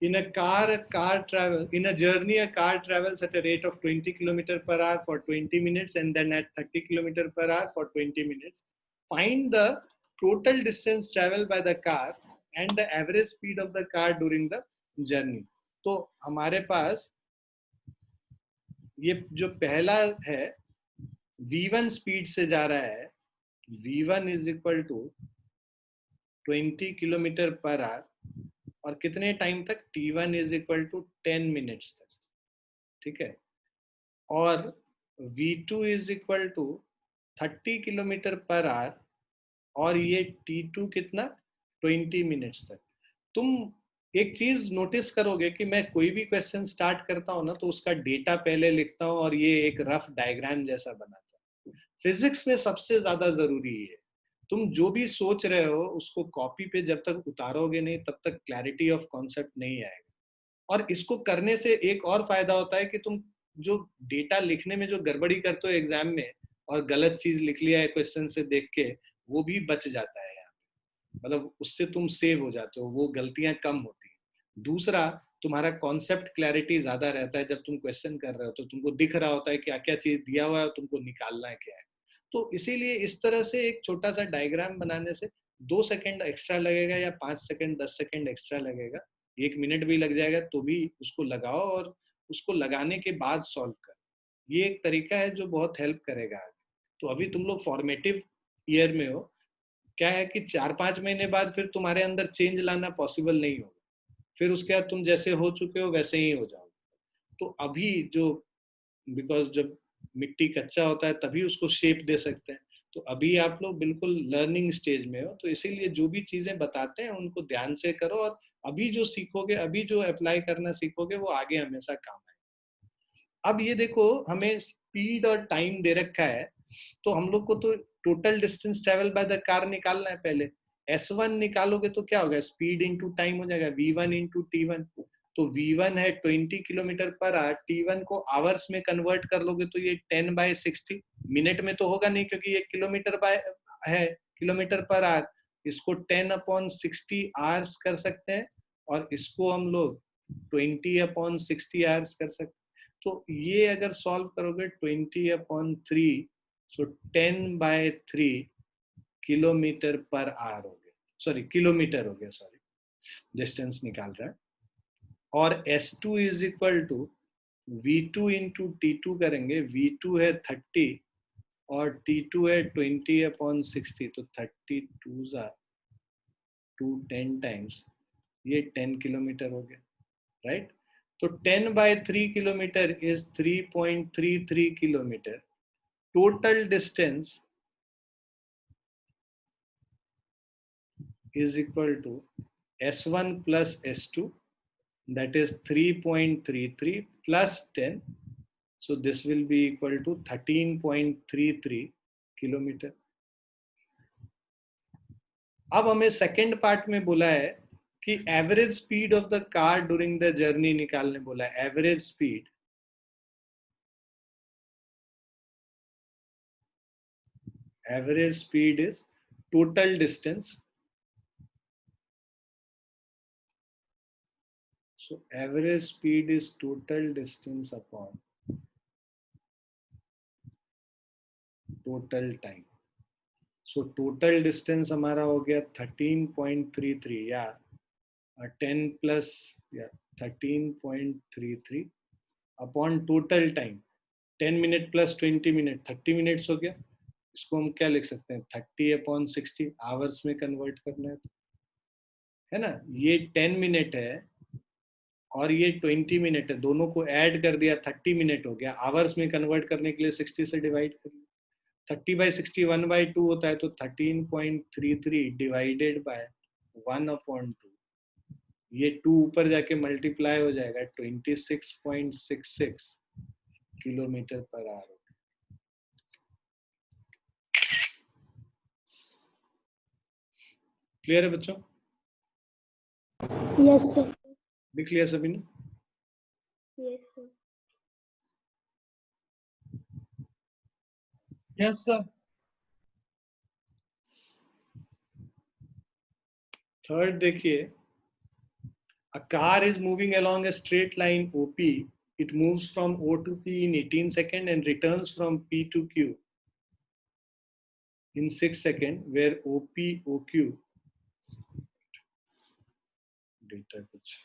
in a journey a car travels at a rate of 20 km per hour for 20 minutes and then at 30 km per hour for 20 minutes. Find the total distance traveled by the car and the average speed of the car during the journey. तो हमारे पास ये जो पहला है v1 स्पीड से जा रहा है, v1 is equal to 20 kilometre per our और कितने टाइम तक, t1 is equal to 10 minutes तक, ठीक है। और v2 is equal to 30 kilometre per our और ये t2 कितना, 20 मिनट्स तक। तुम एक चीज नोटिस करोगे कि मैं कोई भी क्वेश्चन स्टार्ट करता हूँ ना तो उसका डेटा पहले लिखता हूँ और ये एक रफ डायग्राम जैसा बनाता हूँ। फिजिक्स में सबसे ज्यादा जरूरी है, तुम जो भी सोच रहे हो उसको कॉपी पे जब तक उतारोगे नहीं तब तक क्लैरिटी ऑफ कॉन्सेप्ट नहीं आएगा। और इसको करने से एक और फायदा होता है कि तुम जो डेटा लिखने में जो गड़बड़ी करते हो एग्जाम में और गलत चीज लिख लिया है क्वेश्चन से देख के, वो भी बच जाता है यहाँ पे, मतलब उससे तुम सेव हो जाते हो, वो गलतियां कम होती है। दूसरा, तुम्हारा कॉन्सेप्ट क्लैरिटी ज्यादा रहता है, जब तुम क्वेश्चन कर रहे हो तो तुमको दिख रहा होता है क्या क्या चीज दिया हुआ है, तुमको निकालना है क्या है। तो इसीलिए इस तरह से एक छोटा सा डायग्राम बनाने से 2 सेकंड एक्स्ट्रा लगेगा या 5 सेकंड 10 सेकंड एक्स्ट्रा लगेगा, 1 मिनट भी लग जाएगा तो भी उसको लगाओ और उसको लगाने के बाद सॉल्व कर। ये एक तरीका है जो बहुत हेल्प करेगा आगे। तो अभी तुम लोग फॉर्मेटिव ईयर में हो, क्या है कि 4-5 महीने बाद फिर तुम्हारे अंदर चेंज लाना पॉसिबल नहीं होगा, फिर उसके बाद तुम जैसे हो चुके हो वैसे ही हो जाओगे। तो अभी जो, बिकॉज जब मिट्टी कच्चा होता है तभी उसको शेप दे सकते हैं, तो अभी आप लोग बिल्कुल लर्निंग स्टेज में हो, तो इसीलिए जो भी चीजें बताते हैं उनको ध्यान से करो और अभी जो सीखोगे, अभी जो अप्लाई करना सीखोगे वो आगे हमेशा काम आएगा। अब ये देखो, हमें स्पीड और टाइम दे रखा है, तो हम लोग को तो total distance travel by the car निकालना है। पहले S1 निकालोगे तो क्या होगा, स्पीड इंटू टाइम हो जाएगा, v1 इंटू t1। तो v1 है 20 किलोमीटर पर आवर, t1 को आवर्स में कन्वर्ट कर लोगे तो ये 10/60, मिनट में तो होगा नहीं क्योंकि ये किलोमीटर बाय है, किलोमीटर पर आवर। इसको 10/60 आवर्स कर सकते हैं और इसको हम लोग 20/60 आवर्स कर सकते हैं। तो ये अगर सॉल्व करोगे 20/3, सो 10/3 किलोमीटर पर आवर हो गया, सॉरी किलोमीटर हो गया, सॉरी डिस्टेंस निकाल रहा है। और S2 is equal to V2 into T2 करेंगे, V2 है 30 और T2 है 20/60, तो 32 10 टाइम्स, ये 10 किलोमीटर हो गया, राइट। तो 10/3 kilometre is 3.33 kilometre. Total distance is equal to S1 plus S2, that is 3.33 plus 10, so this will be equal to 13.33 kilometre. अब हमें सेकेंड पार्ट में बोला है कि average speed of the car during the journey निकालने बोला है। Average speed, average speed is total distance, so average speed is total distance upon total time. So total distance हमारा हो गया 13.33 या 10 प्लस या 13.33 upon total time, 10 minute plus 20 minute 30 minutes हो गया। इसको हम क्या लिख सकते हैं, 30/60 आवर्स में कन्वर्ट करना है ना। ये 10 मिनट है और ये 20 मिनट है, दोनों को ऐड कर दिया 30 मिनट हो गया। आवर्स में कन्वर्ट करने के लिए 60 से डिवाइड कर लिया, 30/60 1/2 होता है, तो 13.33 डिवाइडेड बाय 1/2, ये 2 ऊपर जाके मल्टीप्लाई हो जाएगा 26.66 किलोमीटर पर आवर। क्लियर है बच्चों? Yes sir. लिख लिया सभी ने? Yes sir. Yes sir. Third देखिए, a car is moving along a straight line OP. It moves from O to P in 18 seconds and returns from P to Q in 6 seconds, where OP, OQ data कुछ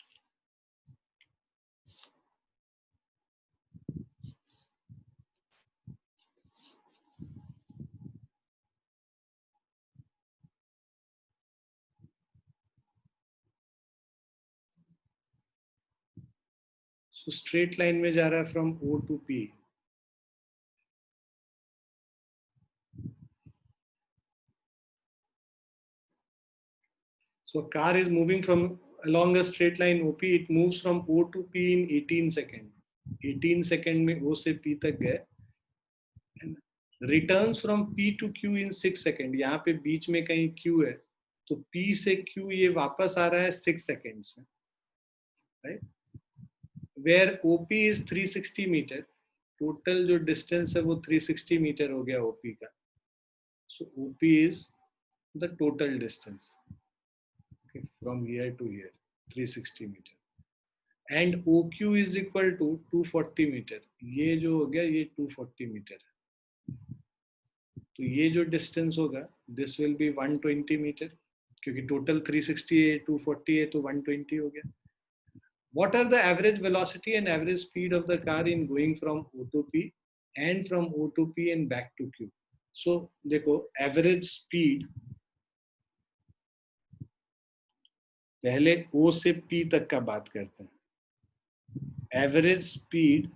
so straight line में जा रहा है from O to P. So a car is moving from along a straight line OP. It moves from O to P in 18 seconds. 18 second में O से P तक गए. Returns from P to Q in 6 second. यहाँ पे बीच में कहीं Q है, तो P से Q ये वापस आ रहा है 6 सेकेंड्स में, right? Where OP is 360 metre. Total जो डिस्टेंस है वो 360 मीटर हो गया OP का. So OP is the total distance. Okay, from here to here, 360 metre. And OQ is equal to 240 metre. ये जो हो गया ये 240 मीटर है. तो ये जो डिस्टेंस होगा दिस विल बी 120 मीटर, क्योंकि टोटल 360 है, 240 है, तो 120 हो गया. What are the average velocity and average speed of the car in going from O to P and from O to P and back to Q? So देखो average speed पहले O से P तक का बात करते हैं. एवरेज स्पीड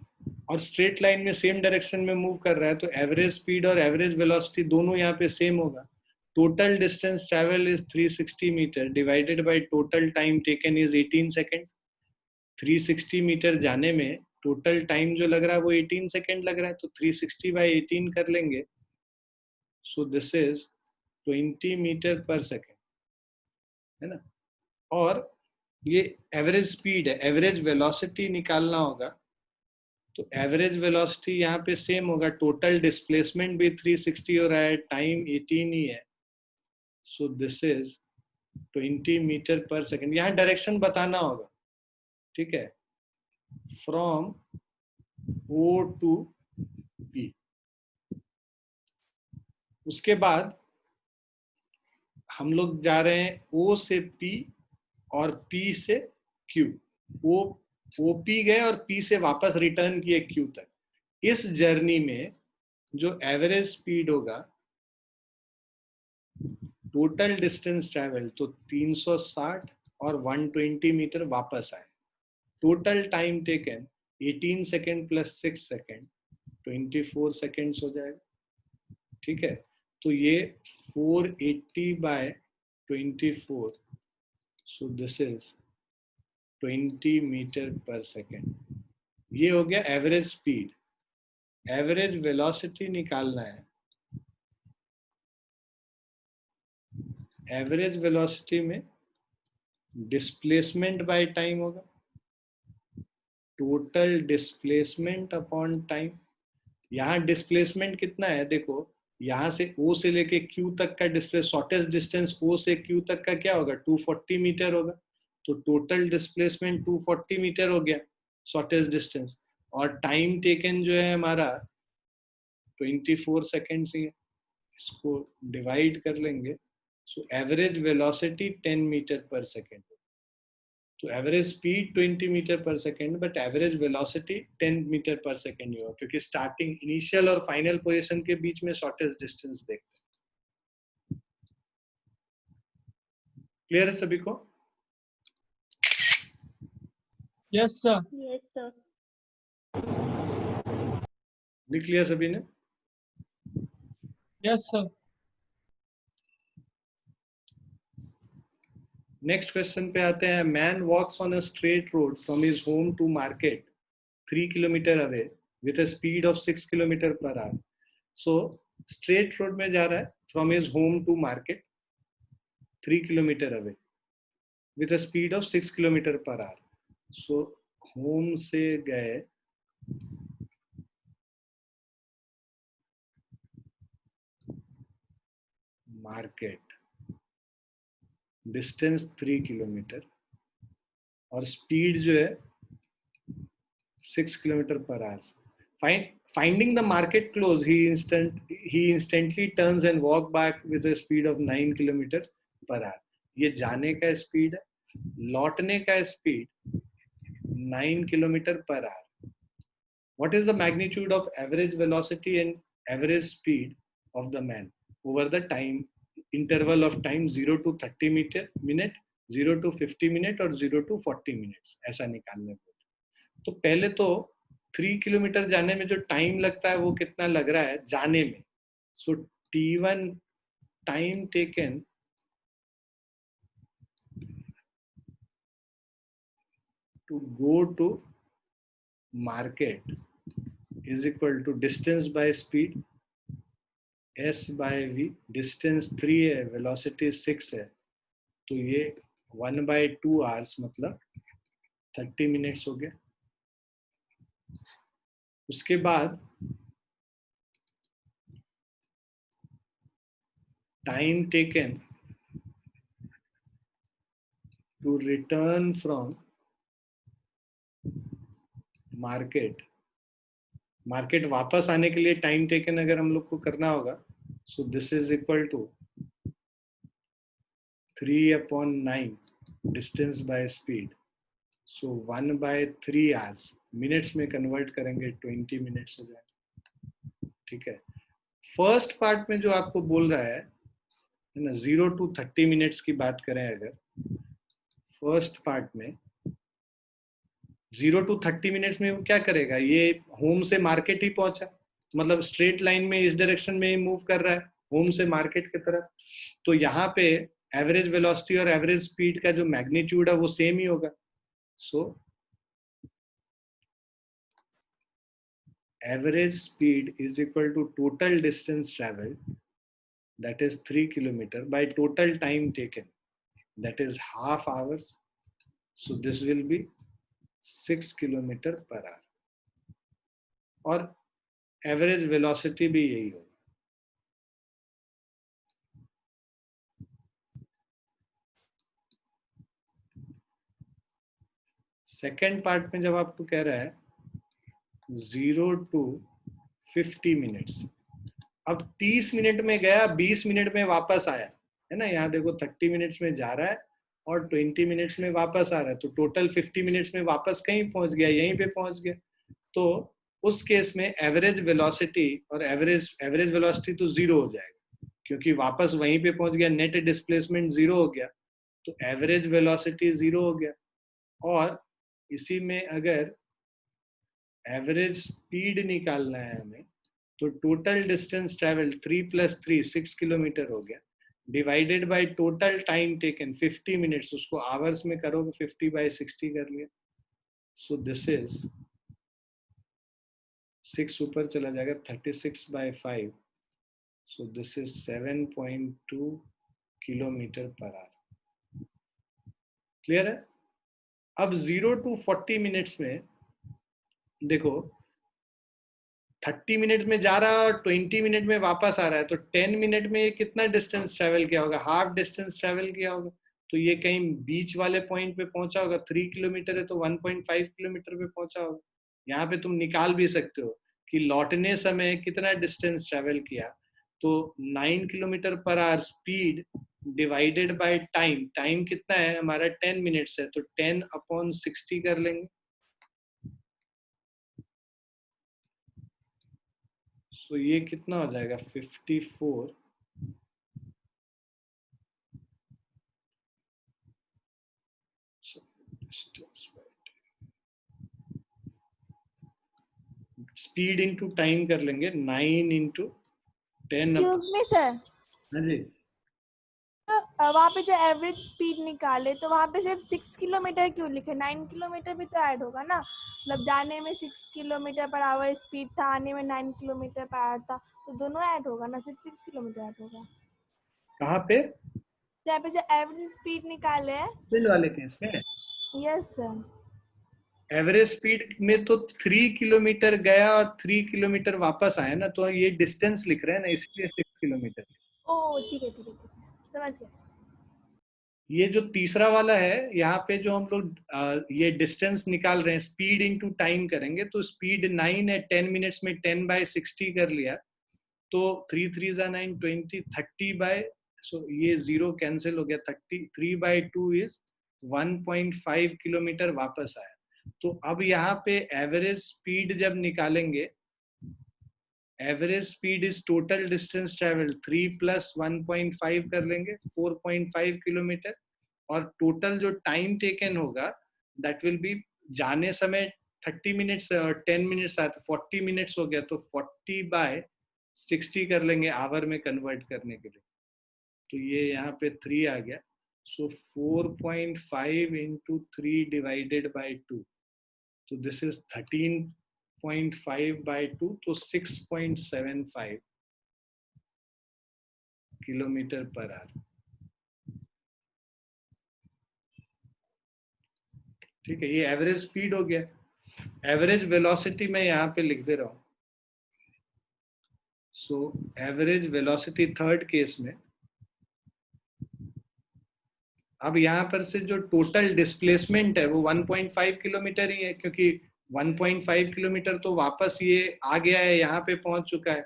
और स्ट्रेट लाइन में सेम डायरेक्शन में मूव कर रहा है, तो एवरेज स्पीड और एवरेज वेलोसिटी दोनों यहाँ पे सेम होगा. Total distance travel is 360 metre divided by total time taken is 18 second. 360 metre जाने में टोटल टाइम जो लग रहा है वो 18 सेकेंड लग रहा है, तो 360 बाय 18 कर लेंगे. सो this is 20 metre per second, है ना. और ये एवरेज स्पीड है. एवरेज वेलोसिटी निकालना होगा, तो एवरेज वेलोसिटी यहाँ पे सेम होगा. टोटल डिस्प्लेसमेंट भी 360 हो रहा है, टाइम 18 ही है. So this is 20 metre per second. यहाँ डायरेक्शन बताना होगा, ठीक है. From O to P. उसके बाद हम लोग जा रहे हैं O से P और P से Q. OP गए और P से वापस रिटर्न किए Q तक. इस जर्नी में जो एवरेज स्पीड होगा, टोटल डिस्टेंस ट्रैवल, तो 360 और 120 मीटर वापस आए. Total time taken 18 second plus 6 second 24 seconds हो जाएगा, ठीक है. तो ये 480 by 24. So this is 20 metre per second. ये हो गया एवरेज स्पीड. एवरेज वेलोसिटी निकालना है. एवरेज वेलोसिटी में डिस्प्लेसमेंट बाय टाइम होगा. Total displacement upon time. यहाँ डिस्प्लेसमेंट कितना है देखो, यहाँ से O से लेके Q तक का डिस्प्लेस, शॉर्टेस्ट डिस्टेंस O से Q तक का क्या होगा, 240 मीटर होगा. तो टोटल डिस्प्लेसमेंट 240 मीटर हो गया शॉर्टेस्ट डिस्टेंस. और टाइम टेकन जो है हमारा 24 सेकेंड्स ही है. इसको डिवाइड कर लेंगे. So average velocity 10 metre per second. तो average speed 20 metre per second, but average velocity 10 metre per second ही होगा, क्योंकि स्टार्टिंग इनिशियल और फाइनल पोजीशन के बीच में शॉर्टेस्ट डिस्टेंस देखते हैं. क्लियर है सभी को? Yes sir. Yes sir. लिख लिया सभी ने? Yes sir. नेक्स्ट क्वेश्चन पे आते हैं. Man walks on a straight road from his home to market 3 kilometre away with a speed of 6 kilometre per hour. So straight road में जा रहा है from his home to market. 3 kilometer away with a speed of 6 kilometer per hour. So home से गए मार्केट, डिस्टेंस 3 किलोमीटर और स्पीड जो है 6 kilometre per our. Finding the market close, he instantly turns and walk back with a speed of 9 kilometer per hour. ये जाने का स्पीड है, लौटने का speed 9 kilometre per our. What is the magnitude of average velocity and average speed of the man over the time interval of time 0 to 30 minute, 0 to 50 minute और 0 to 40 minutes? ऐसा निकालने को. तो पहले तो 3 किलोमीटर जाने में जो टाइम लगता है वो कितना लग रहा है जाने में. So T1 time taken to go to market is equal to distance by speed s by v. Distance 3 है, वेलोसिटी 6 है, तो ये 1/2 hours मतलब 30 मिनट्स हो गया. उसके बाद time taken to return from market, market वापस आने के लिए टाइम टेकन अगर हम लोग को करना होगा, so this is equal to 3/9 distance by speed. So 1/3 hours, minutes में कन्वर्ट करेंगे 20 मिनट्स हो जाए. ठीक है. फर्स्ट पार्ट में जो आपको बोल रहा है ना, 0 to 30 मिनट्स की बात करें अगर, फर्स्ट पार्ट में 0 to 30 मिनट्स में वो क्या करेगा, ये होम से मार्केट ही पहुंचा, मतलब स्ट्रेट लाइन में इस डायरेक्शन में ही मूव कर रहा है होम से मार्केट की तरफ. तो यहाँ पे एवरेज वेलोसिटी और एवरेज स्पीड का जो मैग्नीट्यूड है वो सेम ही होगा. So average speed is equal to total distance travelled, that is 3 kilometer, by total time taken, that is half hours. So this will be 6 kilometer per hour. और average velocity भी यही होगा. सेकेंड पार्ट में जब आपको कह रहा है 0 to 50 मिनट्स, अब 30 मिनट में गया, 20 मिनट में वापस आया है ना. यहाँ देखो 30 मिनट्स में जा रहा है और 20 मिनट्स में वापस आ रहा है, तो टोटल 50 मिनट्स में वापस कहीं पहुंच गया, यहीं पे पहुंच गया. तो उस केस में एवरेज वेलोसिटी और एवरेज वेलोसिटी तो 0 हो जाएगा, क्योंकि वापस वहीं पे पहुंच गया, नेट डिस्प्लेसमेंट 0 हो गया, तो एवरेज वेलोसिटी 0 हो गया. और इसी में अगर एवरेज स्पीड निकालना है हमें, तो टोटल डिस्टेंस ट्रेवल 3 + 3 6 किलोमीटर हो गया, divided by total time taken 50 minutes, उसको आवर्स में करोगे 50/60 कर लिया. सो दिस इज 6 ऊपर चला जाएगा, 36/5. सो this is 7.2 kilometre per our. Clear है. अब 0 to 40 मिनट्स में देखो 30 मिनट में जा रहा है और 20 मिनट में वापस आ रहा है, तो 10 मिनट में कितना डिस्टेंस ट्रेवल किया होगा, हाफ डिस्टेंस ट्रेवल किया होगा. तो ये कहीं बीच वाले पॉइंट पे पहुंचा होगा. 3 किलोमीटर है तो 1.5 किलोमीटर पे पहुंचा होगा. यहाँ पे तुम निकाल भी सकते हो कि लौटने समय कितना डिस्टेंस ट्रेवल किया, तो 9 kilometre per our speed divided by time, time कितना है हमारा 10 मिनट्स है, तो 10/60 कर लेंगे. तो ये कितना हो जाएगा 54 स्पीड इंटू टाइम कर लेंगे, 9 × 10. एक्सक्यूज मी सर, हाँ जी. वहाँ पे जो एवरेज स्पीड निकाले तो वहाँ पे सिर्फ 6 किलोमीटर क्यों लिखे, 9 किलोमीटर भी तो ऐड होगा ना. मतलब जाने में 6 किलोमीटर पर आवर स्पीड था, आने में 9 किलोमीटर पर आवर था, तो दोनों ऐड होगा ना, सिर्फ 6 किलोमीटर ऐड होगा. कहाँ पे यहाँ पे जो एवरेज स्पीड निकाले हैं। फिल वाले केस में यस सर। एवरेज स्पीड में तो 3 किलोमीटर गया और 3 किलोमीटर वापस आया ना, तो ये डिस्टेंस लिख रहे हैं ना, इसलिए 6 किलोमीटर। ओ ठीक है समझ गया। ये जो तीसरा वाला है, यहाँ पे जो हम लोग ये डिस्टेंस निकाल रहे हैं, स्पीड इनटू टाइम करेंगे, तो स्पीड 9 है, 10 मिनट्स में 10/60 कर लिया, तो 3 3 9 20 30 सो ये 0 कैंसिल हो गया, 33/2 इज 1.5 किलोमीटर वापस आया। तो अब यहाँ पे एवरेज स्पीड जब निकालेंगे, average speed is total distance travel 3 + 1.5 कर लेंगे, 4.5 किलोमीटर, और टोटल जो टाइम टेकन होगा दैट विल बी, जाने समय 30 मिनट्स और 10 मिनट्स आया, तो 40 मिनट्स हो गया, तो 40/60 कर लेंगे आवर में कन्वर्ट करने के लिए। तो ये यहाँ पे 3 आ गया, सो 4.5 × 3 डिवाइडेड बाय 2, तो दिस इज 13.5/2, तो 6.75 किलोमीटर पर आवर। ठीक है, ये एवरेज स्पीड हो गया। एवरेज वेलोसिटी मैं यहाँ पे लिख दे रहा हूँ। सो एवरेज वेलोसिटी थर्ड केस में, अब यहाँ पर से जो टोटल डिस्प्लेसमेंट है वो 1.5 किलोमीटर ही है, क्योंकि 1.5 किलोमीटर तो वापस ये आ गया है, यहाँ पे पहुंच चुका है।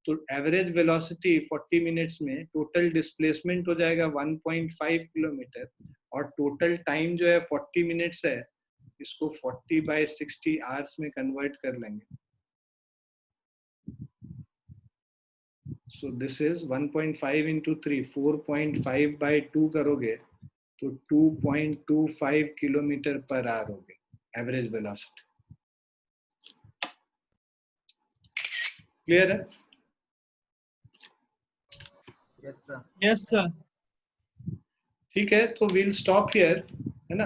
तो एवरेज वेलोसिटी 40 मिनट्स में टोटल डिस्प्लेसमेंट हो जाएगा 1.5 किलोमीटर, और टोटल टाइम जो है 40 मिनट्स है, इसको 40/60 आवर्स में कन्वर्ट कर लेंगे। सो दिस इज 1.5 × 3, 4.5/2 करोगे तो 2.25 किलोमीटर पर आवर हो गया एवरेज वेलोसिटी। क्लियर है? Yes sir. ठीक है, तो वील स्टॉप हियर, है ना।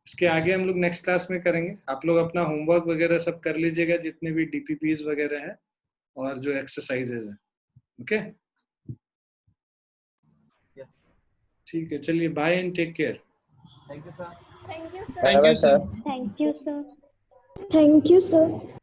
इसके आगे हम लोग नेक्स्ट क्लास में करेंगे। आप लोग अपना होमवर्क वगैरह सब कर लीजिएगा, जितने भी DPPs वगैरह हैं और जो एक्सरसाइजेज हैं। ओके, ठीक है, चलिए, bye and take care. Thank you sir. Thank you sir. Thank you sir. Thank you sir. Thank you, sir.